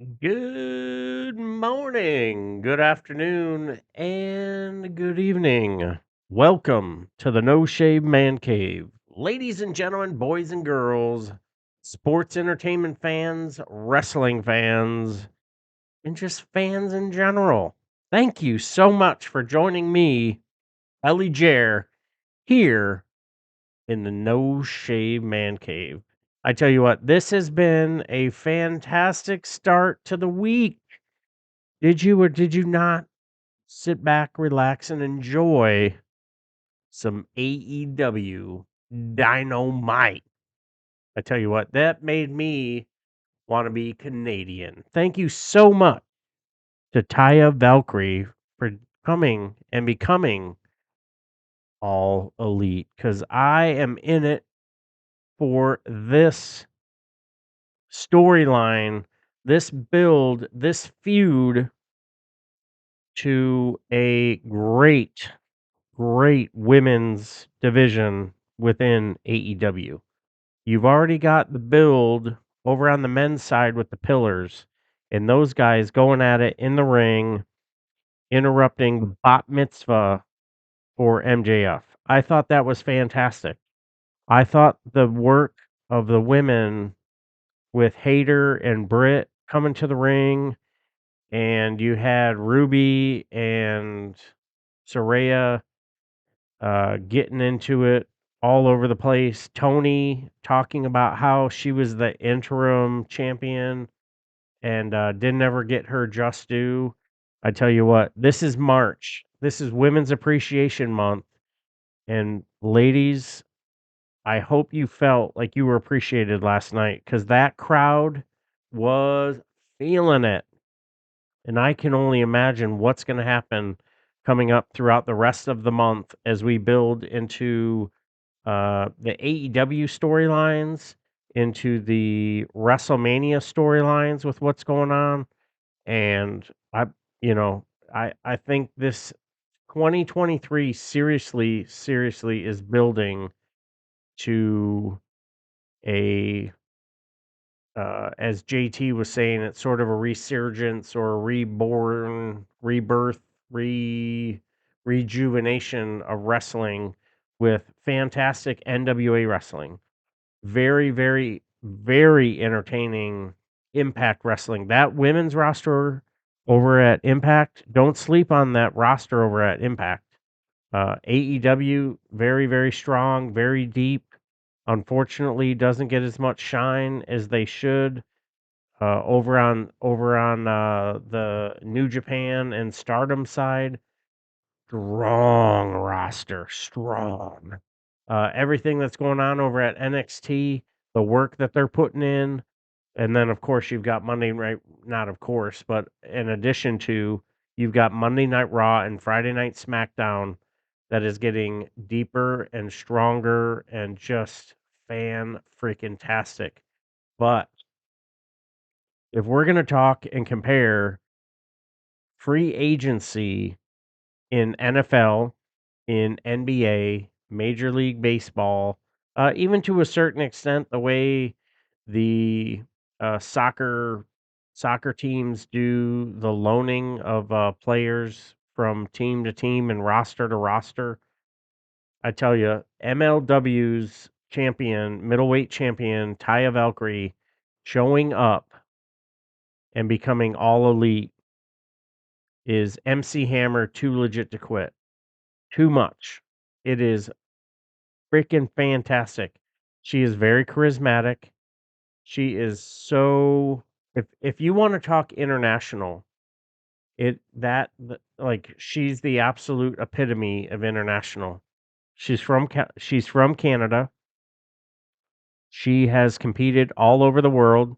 Good morning, good afternoon, and good evening. Welcome to the No Shave Man Cave. Ladies and gentlemen, boys and girls, sports entertainment fans, wrestling fans, and just fans in general. Thank you so much for joining me, ElliJare, here in the No Shave Man Cave. I tell you what, this has been a fantastic start to the week. Did you or did you not sit back, relax, and enjoy some AEW Dynamite? I tell you what, that made me want to be Canadian. Thank you so much to Taya Valkyrie for coming and becoming all elite because I am in it for this storyline, this build, this feud to a great women's division within AEW. You've already got the build over on the men's side with the pillars and those guys going at it in the ring, interrupting the bat mitzvah for MJF. I thought that was fantastic. I thought the work of the women with Hayter and Britt coming to the ring, and you had Ruby and Saraya getting into it all over the place. Tony talking about how she was the interim champion and didn't ever get her just due. I tell you what, this is March. This is Women's Appreciation Month. And ladies, I hope you felt like you were appreciated last night because that crowd was feeling it. And I can only imagine what's going to happen coming up throughout the rest of the month as we build into the AEW storylines, into the WrestleMania storylines with what's going on, and you know, I think this 2023 seriously is building to a as JT was saying, it's sort of a resurgence or a rebirth, re rejuvenation of wrestling with fantastic NWA wrestling. Very entertaining Impact Wrestling. That women's roster over at Impact, don't sleep on that roster over at Impact. AEW, very strong, very deep. Unfortunately, doesn't get as much shine as they should. Over on the New Japan and Stardom side, strong roster, strong. Everything that's going on over at NXT, the work that they're putting in, and then of course you've got Monday Night, not of course, but in addition to, you've got Monday Night Raw and Friday Night SmackDown that is getting deeper and stronger and just fan freaking tastic. But if we're gonna talk and compare free agency in NFL, in NBA, Major League Baseball, even to a certain extent, the way the soccer teams do the loaning of players from team to team and roster to roster. I tell you, MLW's champion, middleweight champion, Taya Valkyrie, showing up and becoming all elite is MC Hammer too legit to quit. Too much. It is freaking fantastic. She is very charismatic. She is so if you wanna talk international, like, she's the absolute epitome of international. She's from Canada. She has competed all over the world.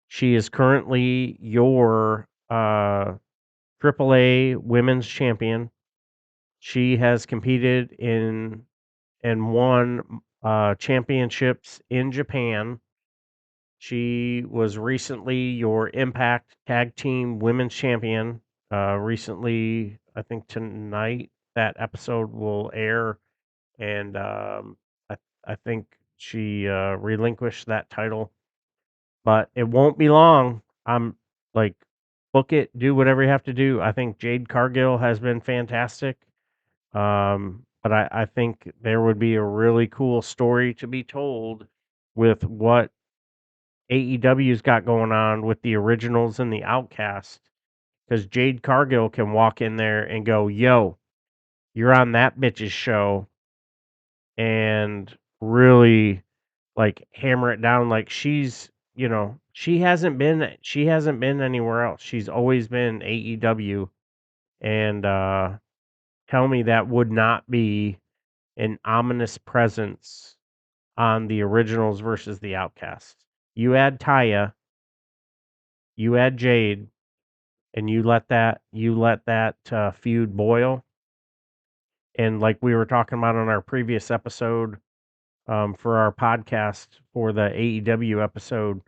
She is currently your, AAA women's champion. She has competed in and won, championships in Japan. She was recently your Impact Tag Team Women's Champion. Recently, I think tonight that episode will air, and I think she relinquished that title, but it won't be long. Like, book it, do whatever you have to do. I think Jade Cargill has been fantastic. But I think there would be a really cool story to be told with what AEW's got going on with the originals and the Outcast. Because Jade Cargill can walk in there and go, "Yo, you're on that bitch's show," and really like hammer it down. Like she hasn't been anywhere else. She's always been AEW, and tell me that would not be an ominous presence on the originals versus the Outcasts. You add Taya, you add Jade, and you let that feud boil. And like we were talking about on our previous episode, for our podcast for the AEW episode,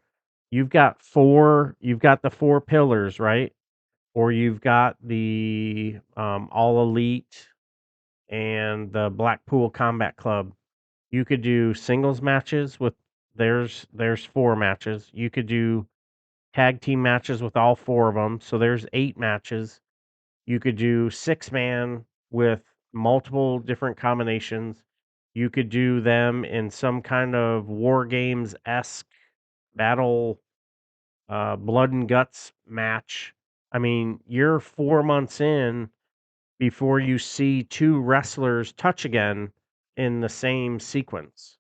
you've got the four pillars, right? Or you've got the All Elite and the Blackpool Combat Club. You could do singles matches with there's four matches. You could do tag team matches with all four of them. So there's eight matches. You could do six man with multiple different combinations. You could do them in some kind of war games esque battle, blood and guts match. I mean, you're 4 months in before you see two wrestlers touch again in the same sequence.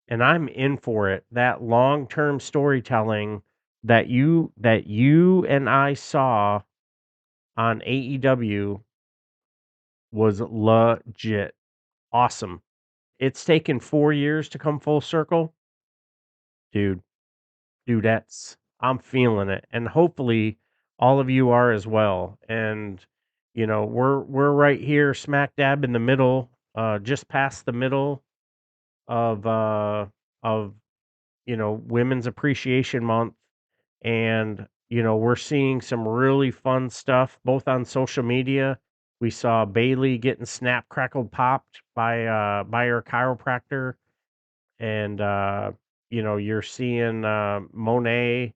And I'm in for it. That long-term storytelling that you and I saw on AEW was legit awesome. It's taken 4 years to come full circle. Dude, dudettes, I'm feeling it, and hopefully all of you are as well. And we're right here smack dab in the middle, just past the middle of Women's Appreciation Month. And, we're seeing some really fun stuff both on social media. We saw Bailey getting snap crackled popped by her chiropractor. And you're seeing Mone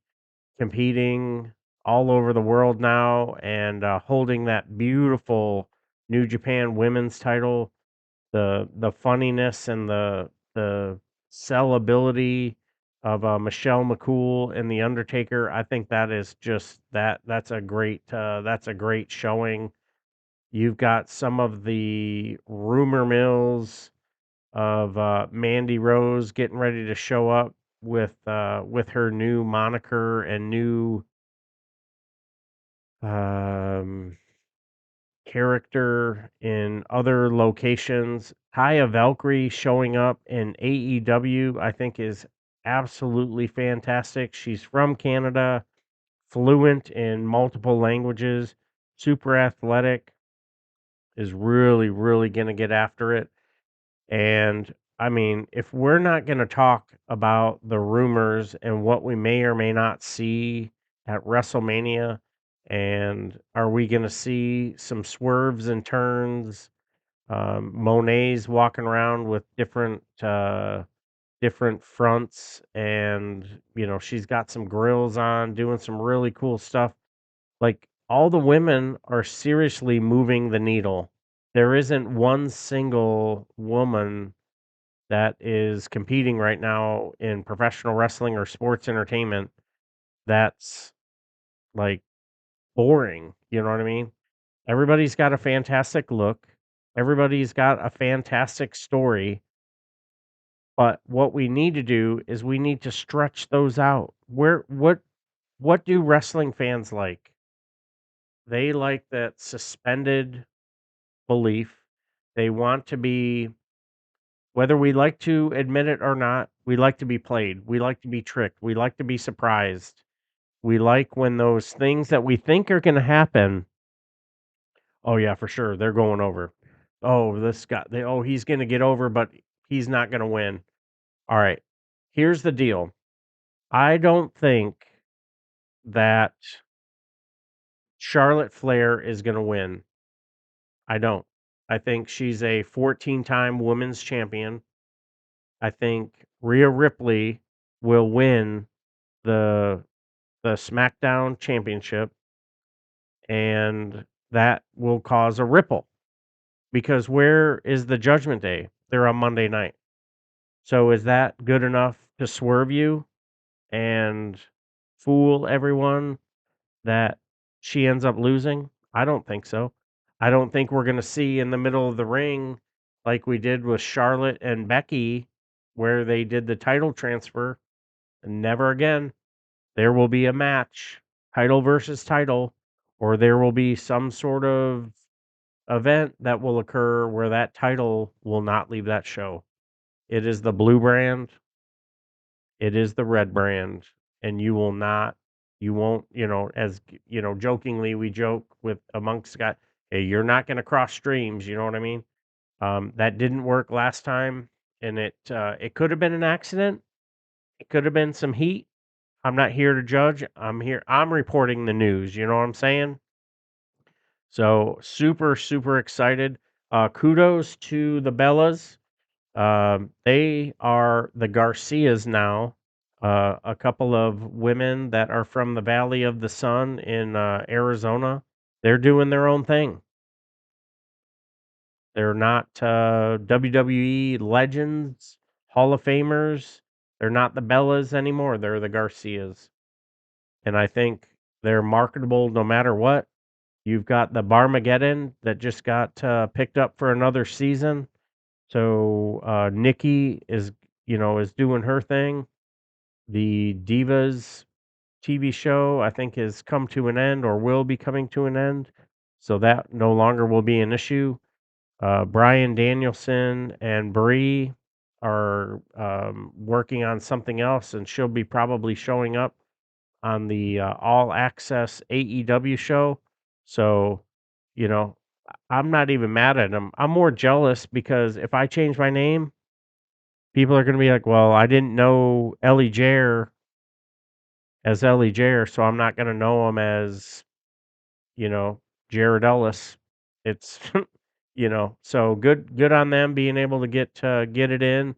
competing all over the world now, and holding that beautiful New Japan Women's title. The funniness and the sellability of Michelle McCool and The Undertaker, I think that is just that's a great showing. You've got some of the rumor mills of Mandy Rose getting ready to show up with her new moniker and new um character in other locations. Taya Valkyrie showing up in AEW, I think, is absolutely fantastic. She's from Canada, fluent in multiple languages, super athletic, is really, really going to get after it. And I mean, if we're not going to talk about the rumors and what we may or may not see at WrestleMania, and are we going to see some swerves and turns? Monet's walking around with different fronts, and she's got some grills on, doing some really cool stuff. Like, all the women are seriously moving the needle. There isn't one single woman that is competing right now in professional wrestling or sports entertainment that's like boring. You know what I mean? Everybody's got a fantastic look. Everybody's got a fantastic story. But what we need to do is we need to stretch those out. What do wrestling fans like? They like that suspended belief. They want to be, whether we like to admit it or not, we like to be played. We like to be tricked. We like to be surprised. We like when those things that we think are going to happen. Oh yeah, for sure, they're going over. Oh, he's going to get over, but he's not going to win. All right. Here's the deal. I don't think that Charlotte Flair is going to win. I don't. I think she's a 14-time women's champion. I think Rhea Ripley will win the the SmackDown Championship, and that will cause a ripple because where is the Judgment Day? They're on Monday night. So is that good enough to swerve you and fool everyone that she ends up losing? I don't think so. I don't think we're gonna see in the middle of the ring like we did with Charlotte and Becky, where they did the title transfer. Never again. There will be a match, title versus title, or there will be some sort of event that will occur where that title will not leave that show. It is the blue brand, it is the red brand, and you won't, as jokingly we joke with amongst guys, hey, you're not going to cross streams. You know what I mean? That didn't work last time, and it could have been an accident. It could have been some heat. I'm not here to judge. I'm reporting the news. You know what I'm saying? So super, super excited. Kudos to the Bellas. They are the Garcias now. A couple of women that are from the Valley of the Sun in Arizona. They're doing their own thing. They're not WWE legends, Hall of Famers. They're not the Bellas anymore. They're the Garcias. And I think they're marketable no matter what. You've got the Barmageddon that just got picked up for another season. So Nikki is doing her thing. The Divas TV show I think has come to an end or will be coming to an end. So that no longer will be an issue. Brian Danielson and Bree are working on something else, and she'll be probably showing up on the All Access AEW show. So, you know, I'm not even mad at him. I'm more jealous because if I change my name, people are going to be like, well, I didn't know ElliJare as ElliJare, so I'm not going to know him as, you know, Jared Ellis. It's, so good on them being able to get it in.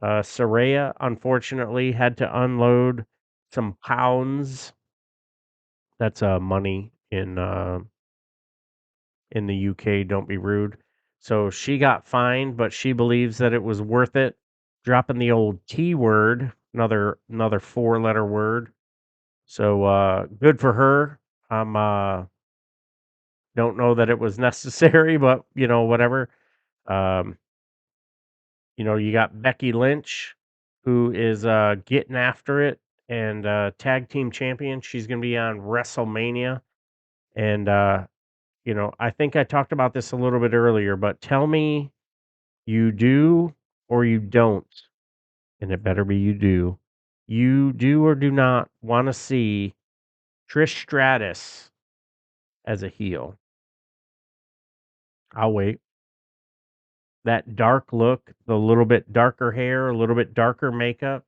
Saraya, unfortunately, had to unload some pounds. That's money in the UK. Don't be rude. So she got fined, but she believes that it was worth it. Dropping the old T word, another four-letter word. So good for her. I'm don't know that it was necessary, but whatever. Um, you got Becky Lynch, who is getting after it and tag team champion. She's gonna be on WrestleMania. And I think I talked about this a little bit earlier, but tell me you do or you don't, and it better be you do. You do or do not want to see Trish Stratus as a heel. I'll wait. That dark look, the little bit darker hair, a little bit darker makeup.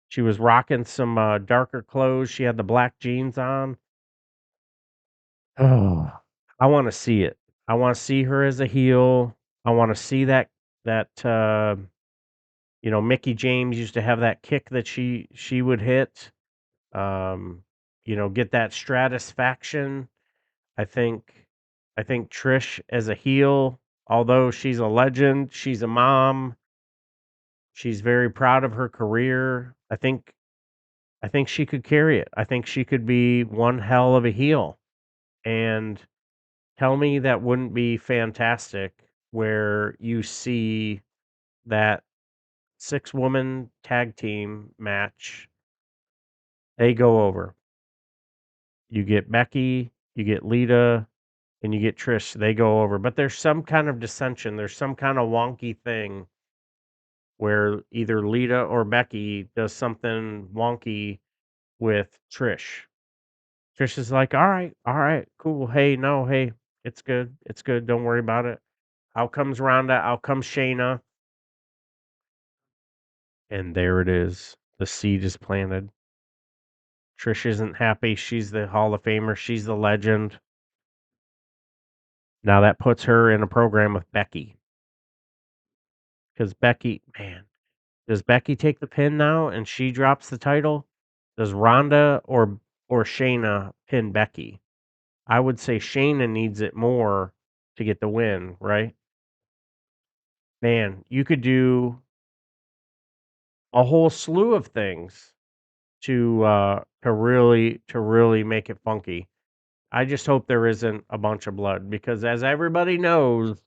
She was rocking some darker clothes. She had the black jeans on. Oh, I want to see it. I want to see her as a heel. I want to see that Mickey James used to have that kick that she would hit. Um, get that Stratusfaction. I think I think Trish as a heel, although she's a legend, she's a mom, she's very proud of her career. I think she could carry it. I think she could be one hell of a heel. And tell me that wouldn't be fantastic where you see that six-woman tag team match, they go over. You get Becky, you get Lita, and you get Trish, they go over. But there's some kind of dissension, there's some kind of wonky thing where either Lita or Becky does something wonky with Trish. Trish is like, all right, cool. Hey, no, hey, it's good. Don't worry about it. Out comes Ronda, out comes Shayna, and there it is. The seed is planted. Trish isn't happy. She's the Hall of Famer. She's the legend. Now that puts her in a program with Becky. Because Becky, man, does Becky take the pin now and she drops the title? Does Ronda or Shayna pin Becky. I would say Shayna needs it more to get the win, right? Man, you could do a whole slew of things to really make it funky. I just hope there isn't a bunch of blood because as everybody knows,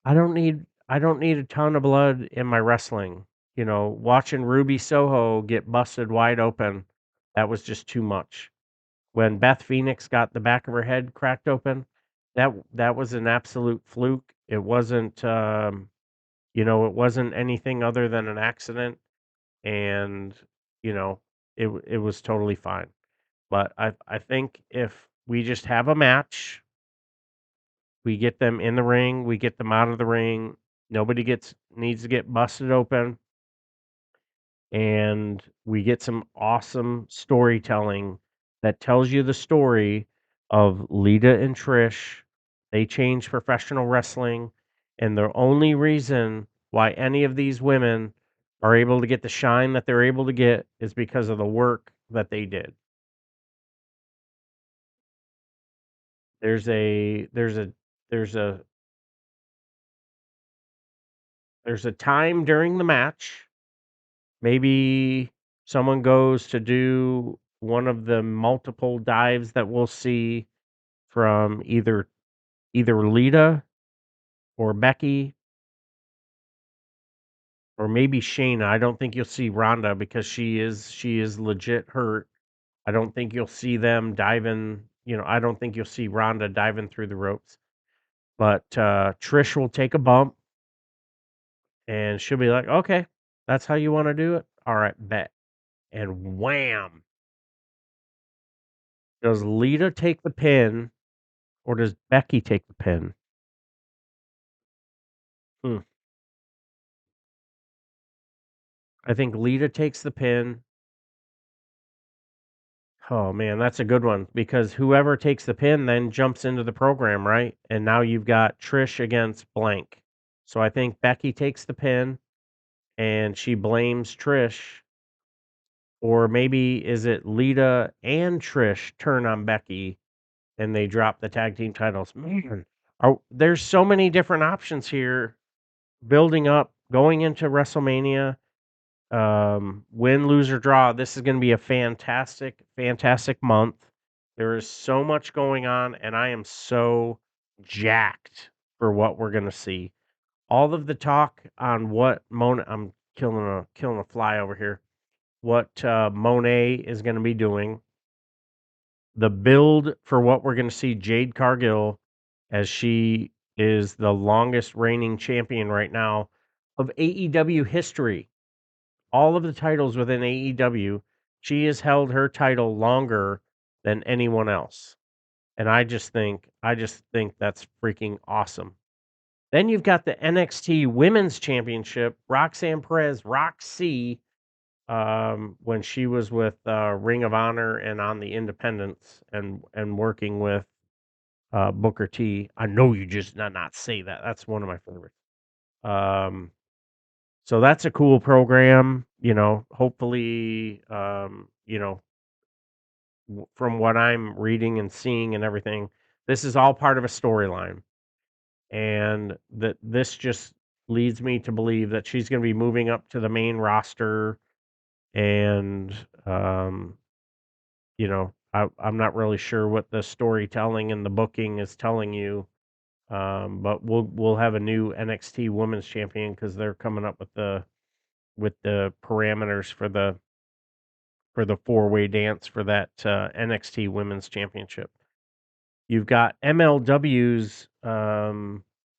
I don't need a ton of blood in my wrestling. You know, watching Ruby Soho get busted wide open, that was just too much. When Beth Phoenix got the back of her head cracked open, that was an absolute fluke. It wasn't it wasn't anything other than an accident and you know, it was totally fine. But I think if we just have a match, we get them in the ring, we get them out of the ring, nobody gets needs to get busted open, and we get some awesome storytelling that tells you the story of Lita and Trish. They changed professional wrestling, and the only reason why any of these women are able to get the shine that they're able to get is because of the work that they did. There's a there's a there's a there's a time during the match. Maybe someone goes to do one of the multiple dives that we'll see from either Lita or Becky or maybe Shayna. I don't think you'll see Ronda because she is legit hurt. I don't think you'll see them diving, I don't think you'll see Ronda diving through the ropes. But Trish will take a bump and she'll be like, "Okay, that's how you want to do it? All right, bet." And wham! Does Lita take the pin or does Becky take the pin? Hmm. I think Lita takes the pin. Oh man, that's a good one because whoever takes the pin then jumps into the program, right? And now you've got Trish against blank. So I think Becky takes the pin and she blames Trish. Or maybe is it Lita and Trish turn on Becky and they drop the tag team titles? Man, there's so many different options here building up, going into WrestleMania. Win, lose, or draw. This is going to be a fantastic, fantastic month. There is so much going on, and I am so jacked for what we're going to see. All of the talk on what Mone, I'm killing a fly over here. What Monet is going to be doing, the build for what we're going to see Jade Cargill as she is the longest reigning champion right now of AEW history. All of the titles within AEW, she has held her title longer than anyone else. And I just think that's freaking awesome. Then you've got the NXT Women's Championship, Roxanne Perez, Roxy, when she was with Ring of Honor and on the Independents and working with Booker T. I know you just not say that. That's one of my favorites. Um, So that's a cool program, hopefully, from what I'm reading and seeing and everything, this is all part of a storyline. And that this just leads me to believe that she's going to be moving up to the main roster. And, I'm not really sure what the storytelling and the booking is telling you. But we'll have a new NXT Women's Champion because they're coming up with the parameters for the four-way dance for that NXT Women's Championship. You've got MLW's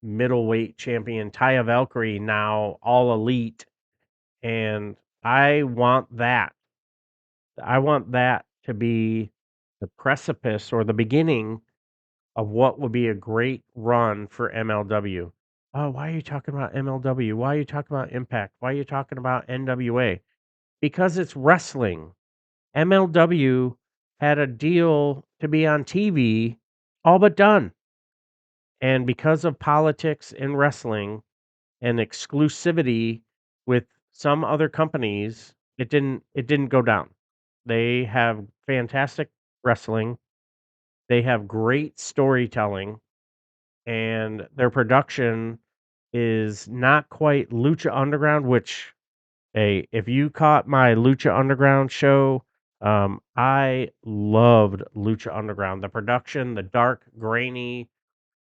middleweight champion Taya Valkyrie now all elite, and I want that. I want that to be the precipice or the beginning of what would be a great run for MLW. Oh, why are you talking about MLW? Why are you talking about Impact? Why are you talking about NWA? Because it's wrestling. MLW had a deal to be on TV, all but done. And because of politics in wrestling and exclusivity with some other companies, it didn't go down. They have fantastic wrestling. They have great storytelling, and their production is not quite Lucha Underground, which, hey, if you caught my Lucha Underground show, I loved Lucha Underground. The production, the dark, grainy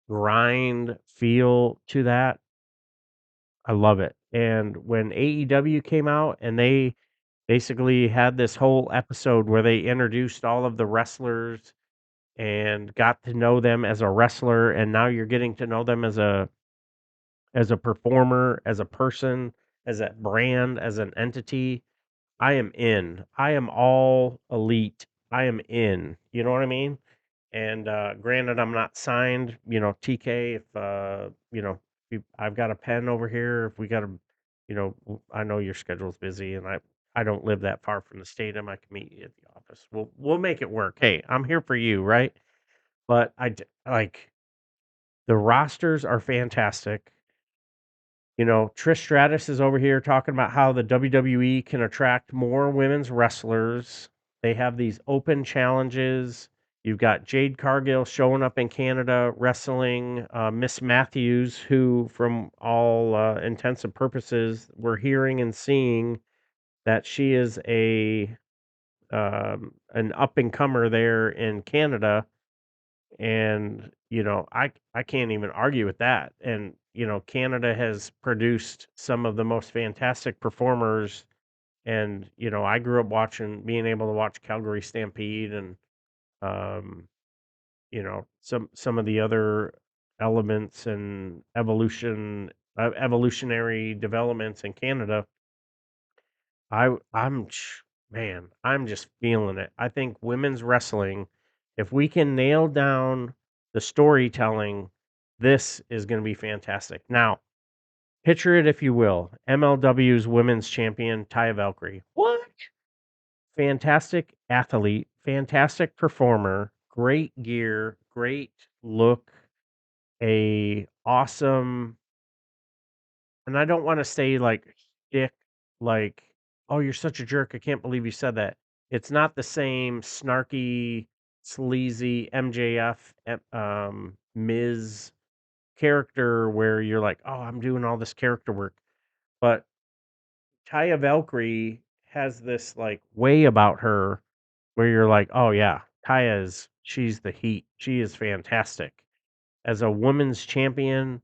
grind feel to that, I love it. And when AEW came out and they basically had this whole episode where they introduced all of the wrestlers and got to know them as a wrestler, and now you're getting to know them as a performer, as a person, as a brand, as an entity. I am in. I am all elite. I am in. You know what I mean? And granted, I'm not signed. TK. If I've got a pen over here. If we got to, I know your schedule's busy, and I don't live that far from the stadium. I can meet you at the office. We'll make it work. Hey, I'm here for you, right? But like the rosters are fantastic. Trish Stratus is over here talking about how the WWE can attract more women's wrestlers. They have these open challenges. You've got Jade Cargill showing up in Canada wrestling Miss Matthews, who, from all intents and purposes, we're hearing and seeing that she is an up and comer there in Canada, and I can't even argue with that. And Canada has produced some of the most fantastic performers, and I grew up being able to watch Calgary Stampede, and um some of the other elements and evolutionary developments in Canada. Man, I'm just feeling it. I think women's wrestling, if we can nail down the storytelling, this is going to be fantastic. Now, picture it if you will. MLW's women's champion, Taya Valkyrie. What? Fantastic athlete, fantastic performer, great gear, great look, a awesome, and I don't wanna say, like, shtick, like, "Oh, you're such a jerk, I can't believe you said that." It's not the same snarky, sleazy MJF, Miz character where you're like, "Oh, I'm doing all this character work." But Taya Valkyrie has this, like, way about her where you're like, "Oh, yeah, she's the heat. She is fantastic." As a women's champion,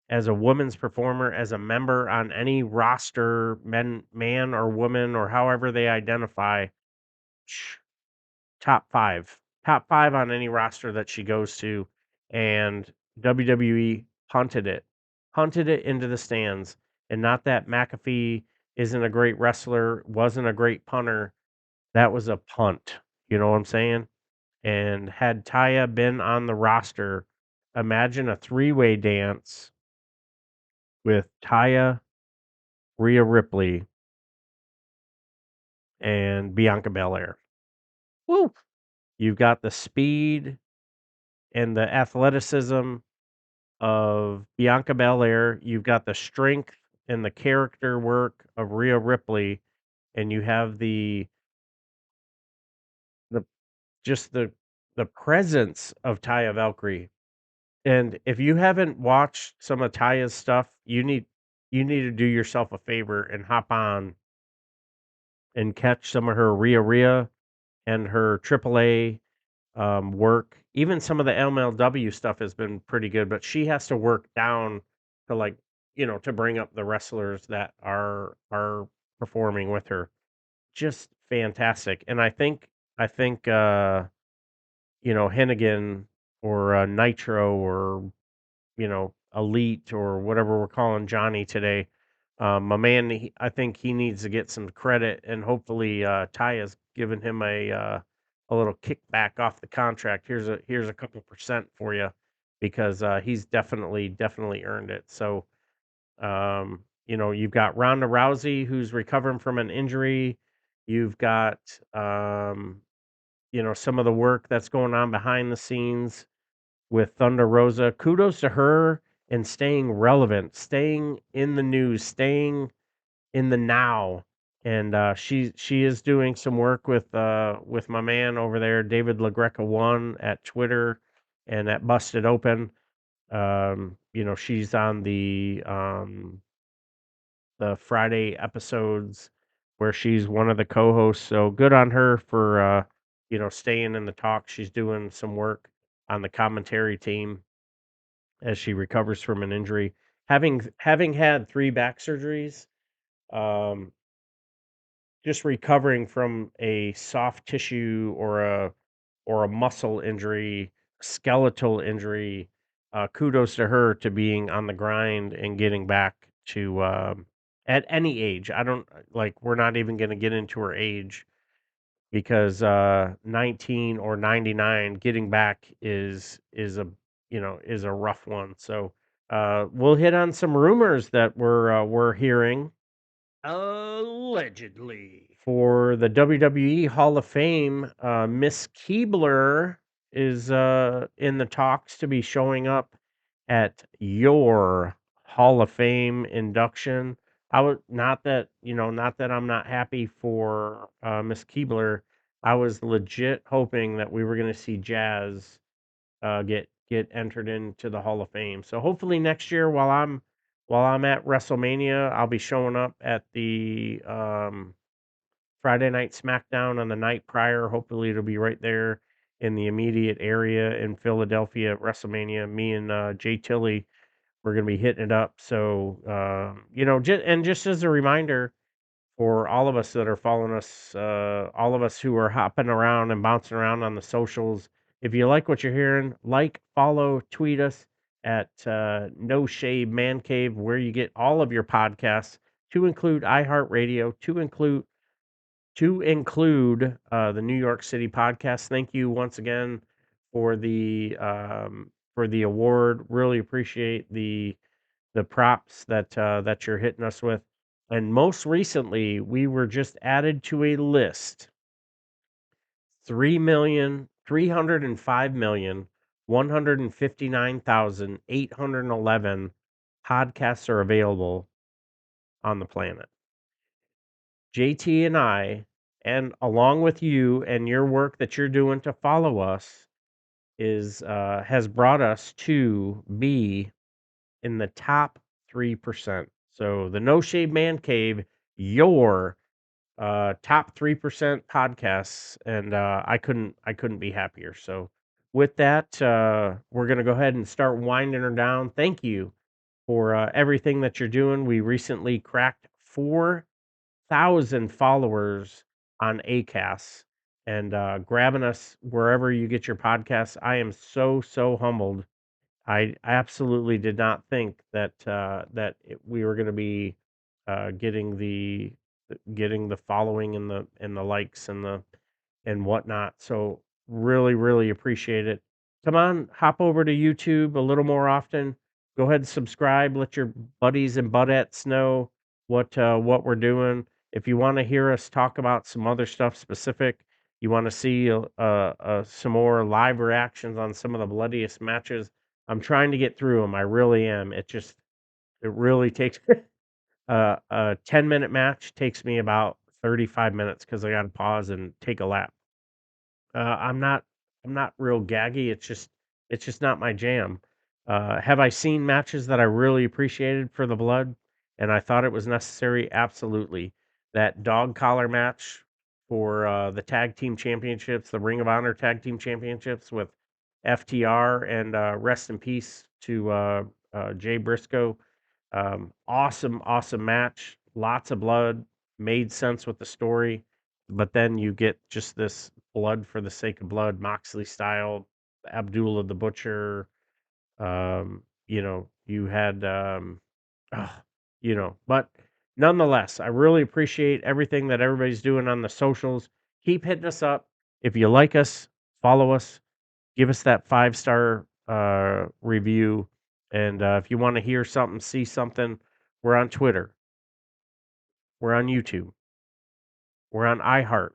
as a women's performer, as a member on any roster, man or woman or however they identify, sh top 5. Top 5 on any roster that she goes to, and WWE punted it into the stands, and not that McAfee isn't a great wrestler, wasn't a great punter, that was a punt, you know what I'm saying? And had Taya been on the roster, imagine a three-way dance with Taya, Rhea Ripley, and Bianca Belair. Woo! You've got the speed and the athleticism of Bianca Belair. You've got the strength and the character work of Rhea Ripley, and you have the just the presence of Taya Valkyrie. And if you haven't watched some of Taya's stuff, you need to do yourself a favor and hop on and catch some of her Rhea and her AAA work. Even some of the MLW stuff has been pretty good, but she has to work down to, like, to bring up the wrestlers that are performing with her. Just fantastic. And I think Hennigan or Nitro or Elite or whatever we're calling Johnny today. My man, I think he needs to get some credit, and hopefully, Taya's given him a little kickback off the contract. Here's a couple percent for you because he's definitely earned it. So, you've got Ronda Rousey who's recovering from an injury. You've got some of the work that's going on behind the scenes with Thunder Rosa. Kudos to her in staying relevant, staying in the news, staying in the now, and she is doing some work with my man over there, David LaGreca1 at Twitter and at Busted Open. She's on the Friday episodes where she's one of the co-hosts. So good on her for staying in the talk. She's doing some work on the commentary team as she recovers from an injury. Having had 3 back surgeries, um, just recovering from a soft tissue or a muscle injury, skeletal injury, kudos to her to being on the grind and getting back to at any age. I don't like we're not even going to get into her age because 19 or 99 getting back is a rough one. So we'll hit on some rumors that we're hearing allegedly for the WWE Hall of Fame. Miss Keebler is in the talks to be showing up at your Hall of Fame induction. I would not that I'm not happy for Miss Keebler. I was legit hoping that we were going to see Jazz get entered into the Hall of Fame. So hopefully next year, while I'm at WrestleMania, I'll be showing up at the Friday Night SmackDown on the night prior. Hopefully it'll be right there in the immediate area in Philadelphia at WrestleMania. Me and Jay Tilly, we're gonna be hitting it up. So just as a reminder, for all of us that are following us, all of us who are hopping around and bouncing around on the socials. If you like what you're hearing, like, follow, tweet us at No Shade Man Cave, where you get all of your podcasts, to include iHeartRadio, to include the New York City podcast. Thank you once again for the award. Really appreciate the props that you're hitting us with. And most recently, we were just added to a list. 3,305,159,811 podcasts are available on the planet. JT and I, and along with you and your work that you're doing to follow us, has brought us to be in the top 3%. So the No Shade Man Cave, your top 3% podcasts, and I couldn't be happier. So with that, we're gonna go ahead and start winding her down. Thank you for everything that you're doing. We recently cracked 4,000 followers on Acast, and grabbing us wherever you get your podcasts. I am so humbled. I absolutely did not think we were going to be getting the following and the likes and whatnot. So really appreciate it. Come on, hop over to YouTube a little more often. Go ahead and subscribe. Let your buddies and budettes know what we're doing. If you want to hear us talk about some other stuff specific, you want to see some more live reactions on some of the bloodiest matches. I'm trying to get through them. I really am. It really takes a 10-minute match takes me about 35 minutes because I got to pause and take a lap. I'm not real gaggy. It's just not my jam. Have I seen matches that I really appreciated for the blood and I thought it was necessary? Absolutely. That dog collar match for the tag team championships, the Ring of Honor tag team championships with FTR and rest in peace to Jay Briscoe. Awesome match. Lots of blood. Made sense with the story, but then you get just this blood for the sake of blood, Moxley style, Abdullah the Butcher. You had, ugh, but nonetheless, I really appreciate everything that everybody's doing on the socials. Keep hitting us up. If you like us, follow us, give us that 5-star review. And if you want to hear something, see something, we're on Twitter, we're on YouTube, we're on iHeart.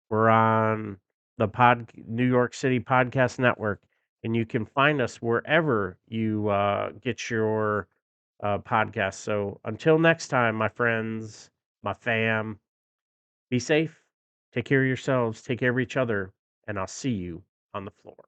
We're on the New York City Podcast Network, and you can find us wherever you get your podcasts. So until next time, my friends. my fam. Be safe. Take care of yourselves. Take care of each other. And I'll see you on the floor.